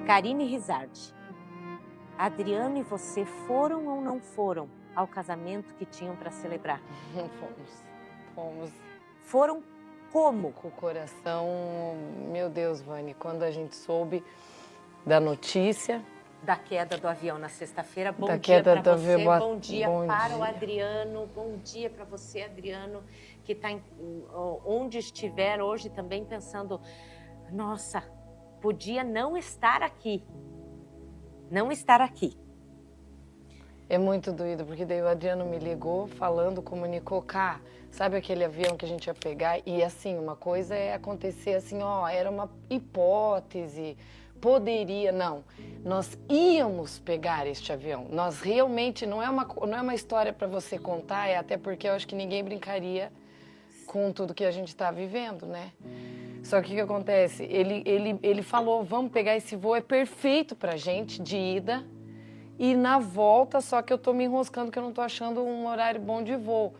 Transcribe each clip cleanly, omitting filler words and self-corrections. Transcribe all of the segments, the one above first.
Karine Rizardi, Adriano e você foram ou não foram ao casamento que tinham para celebrar? Fomos. Foram como? Com o coração, meu Deus, Vani, quando a gente soube da notícia... Da queda do avião na sexta-feira. Bom da dia queda para do você, avião. bom dia Bom para dia. o Adriano, bom dia para você, Adriano, que está onde estiver hoje também pensando, nossa, podia não estar aqui. Não estar aqui. É muito doído, porque daí o Adriano me ligou falando, comunicou, cá, sabe aquele avião que a gente ia pegar? E assim, uma coisa é acontecer assim, ó, era uma hipótese, poderia, não. Nós íamos pegar este avião. Nós realmente, não é uma história para você contar, é até porque eu acho que ninguém brincaria com tudo que a gente está vivendo, né? Só que o que acontece? Ele falou, vamos pegar esse voo, é perfeito pra gente, de ida, e na volta, só que eu tô me enroscando, que eu não tô achando um horário bom de voo.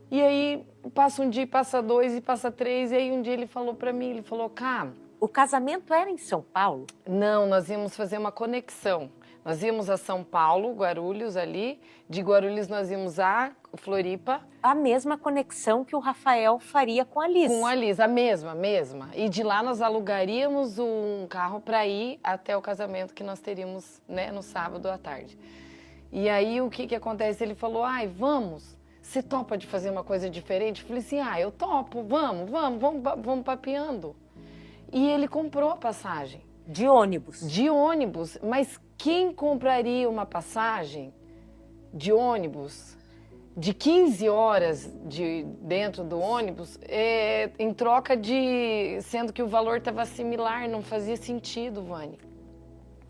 E aí, passa um dia, passa dois, e passa três, e aí um dia ele falou pra mim, ele falou, cá... O casamento era em São Paulo? Não, nós íamos fazer uma conexão. Nós íamos a São Paulo, Guarulhos ali, de Guarulhos nós íamos a Floripa. A mesma conexão que o Rafael faria com a Liz. Com a Liz, a mesma. E de lá nós alugaríamos um carro para ir até o casamento que nós teríamos, né, no sábado à tarde. E aí o que acontece? Ele falou, ai, vamos, você topa de fazer uma coisa diferente? Eu falei assim, eu topo, vamos papeando. E ele comprou a passagem. De ônibus? De ônibus, mas quem compraria uma passagem de ônibus de 15 horas dentro do ônibus, em troca sendo que o valor estava similar, não fazia sentido, Vani.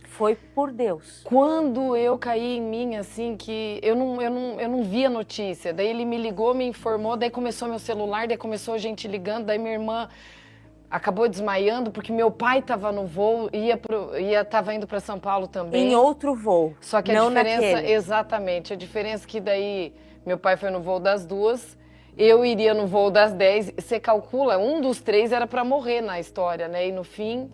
Foi por Deus. Quando eu caí em mim, assim, que eu não via notícia, daí ele me ligou, me informou, daí começou meu celular, daí começou a gente ligando, daí minha irmã acabou desmaiando porque meu pai estava no voo, estava indo para São Paulo também. Em outro voo. Só que a diferença, exatamente, a diferença é que daí meu pai foi no voo das 2, eu iria no voo das 10, você calcula, um dos 3 era para morrer na história, né? E no fim,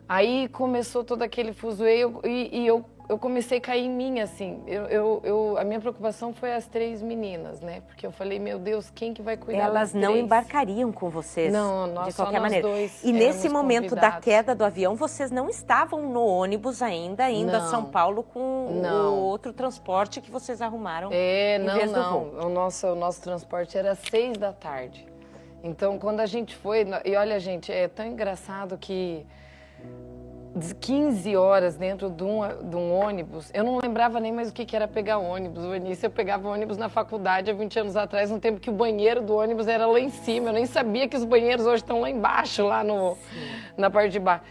aí começou todo aquele fuzuê e eu comecei a cair em mim, assim. A minha preocupação foi as 3 meninas, né? Porque eu falei, meu Deus, quem que vai cuidar das 3? Elas não embarcariam com vocês, não, de qualquer maneira. Dois e nesse momento convidados. da queda do avião, vocês não estavam no ônibus ainda, indo a São Paulo com o outro transporte que vocês arrumaram em vez do voo. O nosso transporte era 6 da tarde. Então, quando a gente foi... E olha, gente, é tão engraçado que... 15 horas dentro de um ônibus, eu não lembrava nem mais o que era pegar ônibus. No início eu pegava ônibus na faculdade há 20 anos atrás, no tempo que o banheiro do ônibus era lá em cima. Eu nem sabia que os banheiros hoje estão lá embaixo, lá na parte de baixo.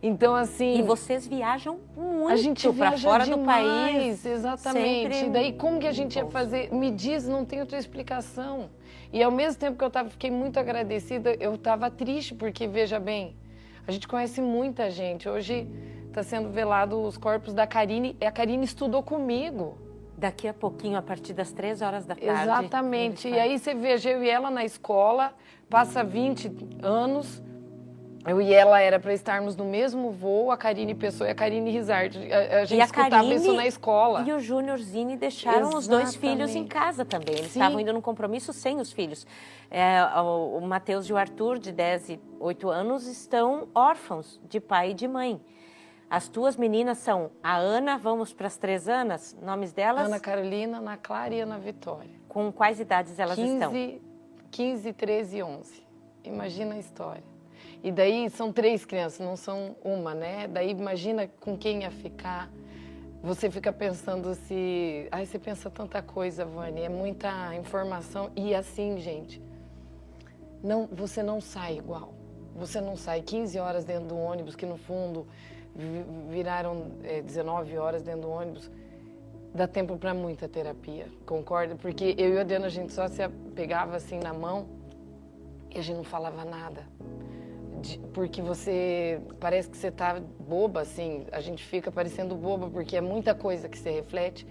Então, assim... E vocês viajam muito a gente para fora demais, do país. Exatamente. Sempre... E daí, como que a gente ia fazer? Me diz, não tem outra explicação. E ao mesmo tempo que eu fiquei muito agradecida, eu estava triste, porque, veja bem, a gente conhece muita gente. Hoje está sendo velado os corpos da Karine. E a Karine estudou comigo. Daqui a pouquinho, a partir das 3 horas da tarde. Exatamente. E aí você veja, eu e ela na escola, passa 20 anos, eu e ela era para estarmos no mesmo voo, a Karine Pessoa e a Karine Rizardi. A gente escutava isso na escola. E o Júnior Zini deixaram os 2 filhos em casa também. Eles estavam indo num compromisso sem os filhos. O Matheus e o Arthur, de 10 e 8 anos, estão órfãos de pai e de mãe. As tuas meninas são a Ana, vamos para as 3 Anas, nomes delas? Ana Carolina, Ana Clara e Ana Vitória. Com quais idades elas estão? 15, 13 e 11. Imagina a história. E daí são 3 crianças, não são uma, né? Daí imagina com quem ia ficar. Você fica pensando se... Ai, você pensa tanta coisa, Vani, é muita informação. E assim, gente, você não sai igual. Você não sai 15 horas dentro do ônibus, que no fundo viraram 19 horas dentro do ônibus. Dá tempo para muita terapia, concorda? Porque eu e a Adriana, a gente só se pegava assim na mão e a gente não falava nada. Porque parece que você tá boba, assim, a gente fica parecendo boba, porque é muita coisa que se reflete.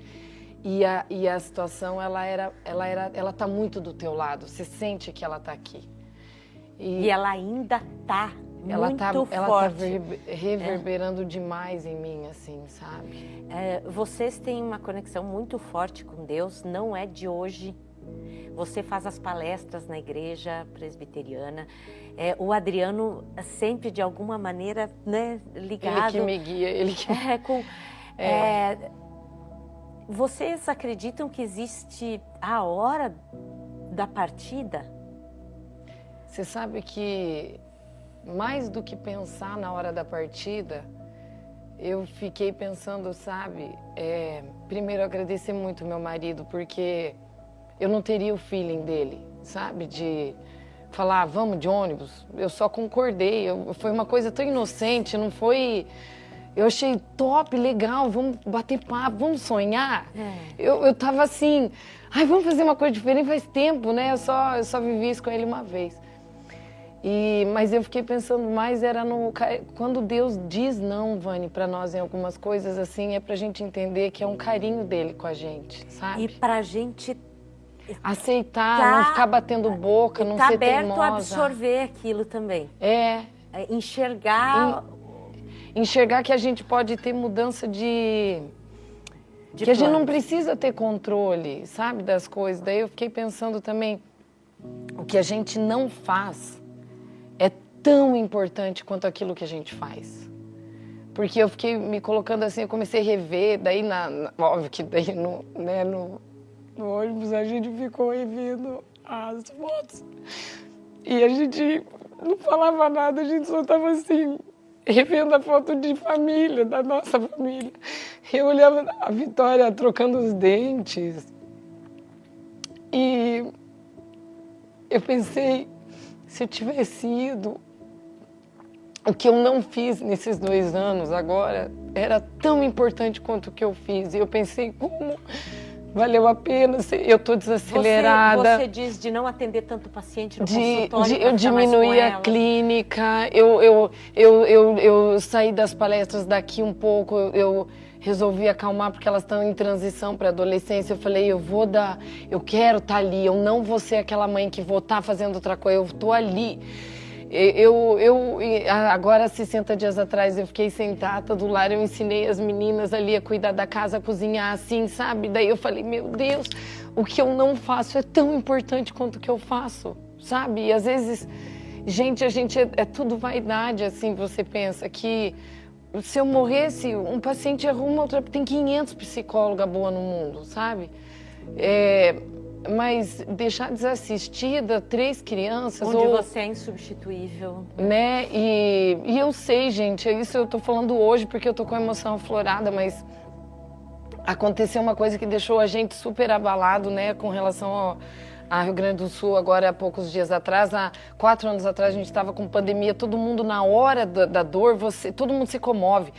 E a situação, ela tá muito do teu lado, você sente que ela tá aqui. E ela ainda tá muito forte. Ela tá reverberando demais em mim, assim, sabe? Vocês têm uma conexão muito forte com Deus, não é de hoje. Você faz as palestras na igreja presbiteriana. O Adriano sempre, de alguma maneira, né, ligado... Ele que me guia, ele que... Vocês acreditam que existe a hora da partida? Você sabe que, mais do que pensar na hora da partida, eu fiquei pensando, sabe? Primeiro, agradecer muito meu marido, porque eu não teria o feeling dele, sabe? De falar, vamos de ônibus. Eu só concordei. Foi uma coisa tão inocente, não foi... Eu achei top, legal, vamos bater papo, vamos sonhar. Eu tava assim, vamos fazer uma coisa diferente, faz tempo, né? Eu só vivi isso com ele uma vez. Mas eu fiquei pensando mais, quando Deus diz não, Vani, para nós em algumas coisas, assim, é pra gente entender que é um carinho dele com a gente, sabe? E pra gente... aceitar, não ficar batendo boca, não ser teimosa. Tá aberto a absorver aquilo também. Enxergar que a gente pode ter mudança que a gente não precisa ter controle, sabe, das coisas. Daí eu fiquei pensando também, o que a gente não faz é tão importante quanto aquilo que a gente faz. Porque eu fiquei me colocando assim, eu comecei a rever, daí óbvio que daí no ônibus a gente ficou revendo as fotos. E a gente não falava nada, a gente só estava assim... revendo a foto de família, da nossa família. Eu olhava a Vitória trocando os dentes. E eu pensei, se eu tivesse ido, o que eu não fiz nesses 2 anos agora era tão importante quanto o que eu fiz. E eu pensei, como valeu a pena, eu estou desacelerada. Você diz de não atender tanto paciente no consultório. Eu diminuí a clínica, eu saí das palestras daqui um pouco, eu resolvi acalmar porque elas estão em transição para adolescência. Eu falei, eu quero estar ali, eu não vou ser aquela mãe que vou estar fazendo outra coisa, eu estou ali. Agora, 60 dias atrás, eu fiquei sentada do lar, eu ensinei as meninas ali a cuidar da casa, a cozinhar assim, sabe? Daí eu falei, meu Deus, o que eu não faço é tão importante quanto o que eu faço, sabe? E às vezes, gente, é tudo vaidade, assim, você pensa que se eu morresse, um paciente arruma outra, tem 500 psicólogas boas no mundo, sabe? Mas deixar desassistida 3 crianças... Onde você é insubstituível. Né? E eu sei, gente, isso eu tô falando hoje porque eu tô com a emoção aflorada, mas aconteceu uma coisa que deixou a gente super abalado, né? Com relação ao Rio Grande do Sul, agora há poucos dias atrás, há 4 anos atrás a gente estava com pandemia, todo mundo na hora da dor, todo mundo se comove.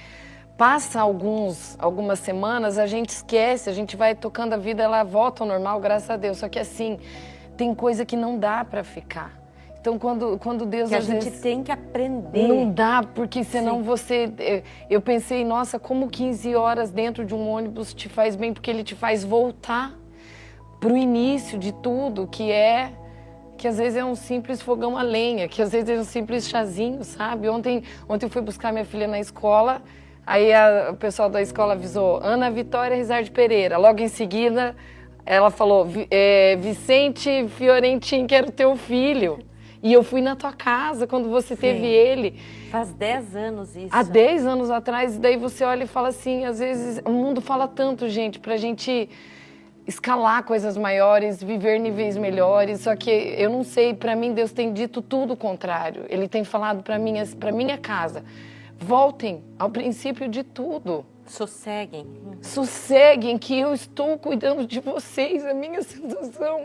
Passa algumas semanas, a gente esquece, a gente vai tocando a vida, ela volta ao normal, graças a Deus. Só que assim, tem coisa que não dá para ficar. Então, quando Deus... Que a gente tem que aprender. Não dá, porque senão você... Eu pensei, nossa, como 15 horas dentro de um ônibus te faz bem, porque ele te faz voltar para o início de tudo, que às vezes é um simples fogão a lenha, que às vezes é um simples chazinho, sabe? Ontem eu fui buscar minha filha na escola... Aí o pessoal da escola avisou, Ana Vitória Rizardi Pereira. Logo em seguida, ela falou, Vicente Fiorentin, que era o teu filho. E eu fui na tua casa quando você teve ele. Faz 10 anos isso. Há 10 anos atrás, e daí você olha e fala assim, às vezes o mundo fala tanto, gente, pra gente escalar coisas maiores, viver níveis melhores. Só que eu não sei, pra mim Deus tem dito tudo o contrário. Ele tem falado pra minha casa. Voltem ao princípio de tudo. Sosseguem. Sosseguem, que eu estou cuidando de vocês. A minha sensação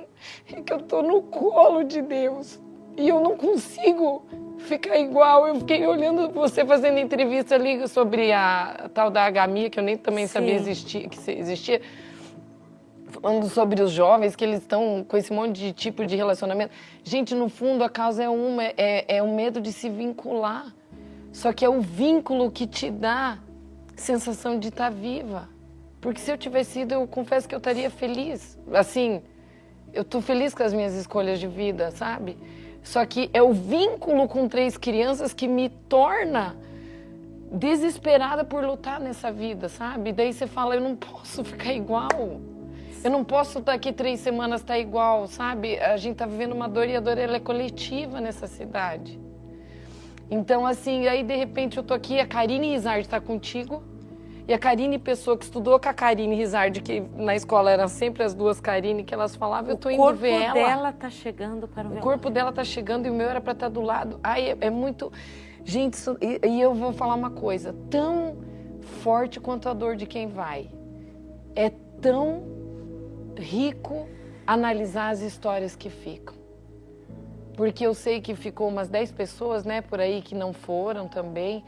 é que eu estou no colo de Deus. E eu não consigo ficar igual. Eu fiquei olhando você fazendo entrevista ali sobre a tal da agamia, que eu nem também sabia que existia. Falando sobre os jovens, que eles estão com esse monte de tipo de relacionamento. Gente, no fundo, a causa é uma, é o medo de se vincular. Só que é o vínculo que te dá sensação de estar viva. Porque se eu tivesse ido, eu confesso que eu estaria feliz. Assim, eu estou feliz com as minhas escolhas de vida, sabe? Só que é o vínculo com 3 crianças que me torna desesperada por lutar nessa vida, sabe? Daí você fala, eu não posso ficar igual. Eu não posso estar aqui 3 semanas, estar igual, sabe? A gente tá vivendo uma dor e a dor ela é coletiva nessa cidade. Então, assim, aí de repente eu tô aqui, a Karine Rizard tá contigo. E a Karine, pessoa que estudou com a Karine Rizard, que na escola eram sempre as 2 Karine, que elas falavam, eu tô indo ver ela. O corpo dela tá chegando para o meu. O corpo dela tá chegando e o meu era para estar do lado. Ai, é muito... Gente, e eu vou falar uma coisa, tão forte quanto a dor de quem vai. É tão rico analisar as histórias que ficam. Porque eu sei que ficou umas 10 pessoas, né, por aí que não foram também.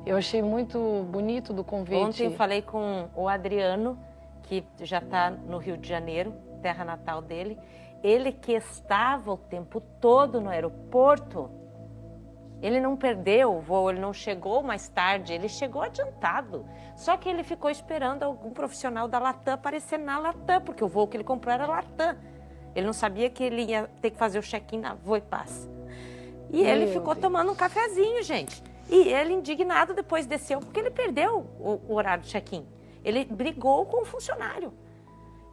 Eu achei muito bonito do convite. Ontem eu falei com o Adriano, que já está no Rio de Janeiro, terra natal dele. Ele que estava o tempo todo no aeroporto, ele não perdeu o voo, ele não chegou mais tarde, ele chegou adiantado. Só que ele ficou esperando algum profissional da Latam aparecer na Latam, porque o voo que ele comprou era Latam. Ele não sabia que ele ia ter que fazer o check-in na Voe Pass. E ele ficou tomando um cafezinho, gente. E ele, indignado, depois desceu, porque ele perdeu o horário de check-in. Ele brigou com o funcionário.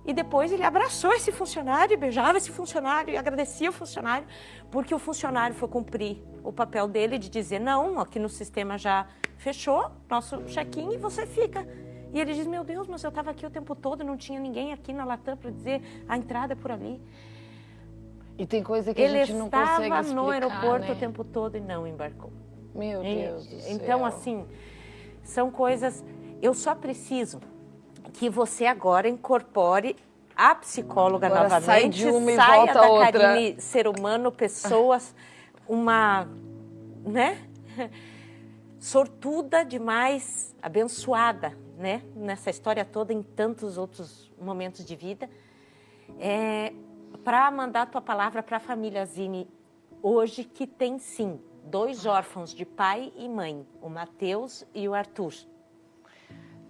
E depois ele abraçou esse funcionário, e beijava esse funcionário e agradecia o funcionário, porque o funcionário foi cumprir o papel dele de dizer, não, aqui no sistema já fechou nosso check-in e você fica. E ele diz, meu Deus, mas eu estava aqui o tempo todo, não tinha ninguém aqui na Latam para dizer a entrada é por ali. E tem coisa que a gente não consegue explicar, ele estava no aeroporto, né? O tempo todo e não embarcou. Meu Deus do céu. Então, assim, são coisas... Eu só preciso que você agora incorpore a psicóloga agora novamente, sai de uma e saia volta da outra. Karine, ser humano, pessoas, uma, né, sortuda demais, abençoada, né, nessa história toda, em tantos outros momentos de vida, para mandar a tua palavra para a família Zine hoje, que tem sim 2 órfãos de pai e mãe, o Matheus e o Arthur.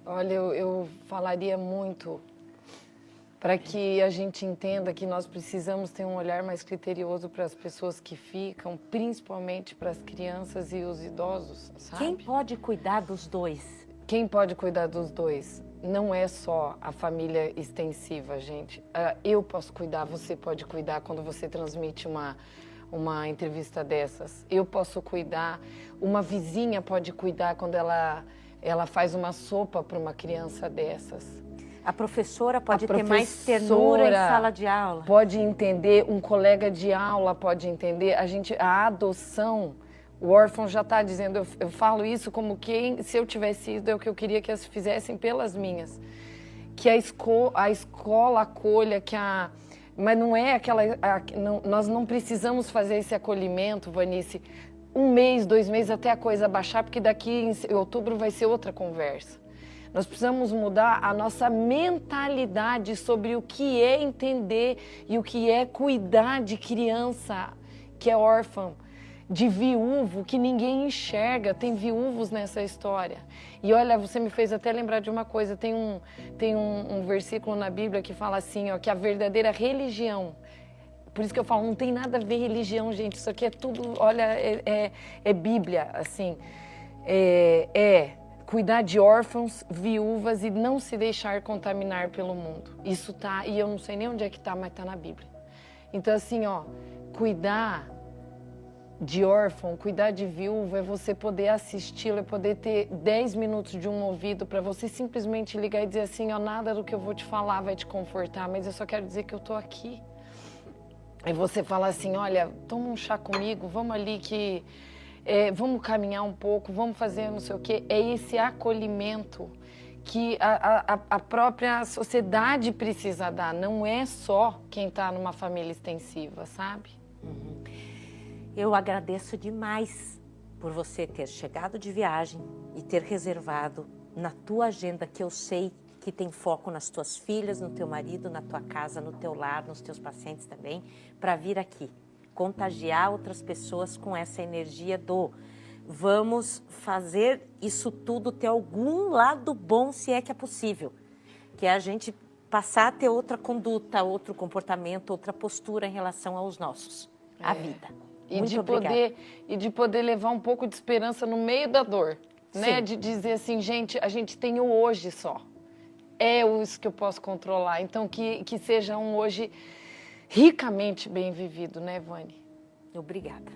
Olha, eu falaria muito para que a gente entenda que nós precisamos ter um olhar mais criterioso para as pessoas que ficam, principalmente para as crianças e os idosos, sabe? Quem pode cuidar dos 2? Quem pode cuidar dos 2? Não é só a família extensiva, gente. Eu posso cuidar, você pode cuidar quando você transmite uma entrevista dessas. Eu posso cuidar, uma vizinha pode cuidar quando ela faz uma sopa para uma criança dessas. A professora pode ter mais ternura em sala de aula. Pode entender, um colega de aula pode entender. A adoção, o órfão já está dizendo, eu falo isso como quem, se eu tivesse ido, é o que eu queria que elas fizessem pelas minhas. Que a escola acolha, mas não é aquela... nós não precisamos fazer esse acolhimento, Vanice, 1 mês, 2 meses até a coisa baixar, porque daqui em outubro vai ser outra conversa. Nós precisamos mudar a nossa mentalidade sobre o que é entender e o que é cuidar de criança que é órfã, de viúvo que ninguém enxerga. Tem viúvos nessa história. E olha, você me fez até lembrar de uma coisa, tem um versículo na Bíblia que fala assim, ó, que a verdadeira religião, por isso que eu falo, não tem nada a ver religião, gente, isso aqui é tudo, olha, é Bíblia, assim, cuidar de órfãos, viúvas e não se deixar contaminar pelo mundo. Isso tá, e eu não sei nem onde é que tá, mas tá na Bíblia. Então assim, ó, cuidar de órfão, cuidar de viúva é você poder assisti-lo, é poder ter 10 minutos de um ouvido para você simplesmente ligar e dizer assim, ó, nada do que eu vou te falar vai te confortar, mas eu só quero dizer que eu tô aqui. Aí você fala assim, olha, toma um chá comigo, vamos ali que... vamos caminhar um pouco, vamos fazer não sei o quê. É esse acolhimento que a própria sociedade precisa dar. Não é só quem está numa família extensiva, sabe? Uhum. Eu agradeço demais por você ter chegado de viagem e ter reservado na tua agenda, que eu sei que tem foco nas tuas filhas, no teu marido, na tua casa, no teu lar, nos teus pacientes também, para vir aqui. Contagiar outras pessoas com essa energia do vamos fazer isso tudo ter algum lado bom, se é que é possível. Que é a gente passar a ter outra conduta, outro comportamento, outra postura em relação aos nossos, à vida. E Muito obrigada. de poder levar um pouco de esperança no meio da dor, né? Sim. De dizer assim, gente, a gente tem o hoje só. É isso que eu posso controlar. Então, que seja um hoje ricamente bem vivido, né, Vânia? Obrigada.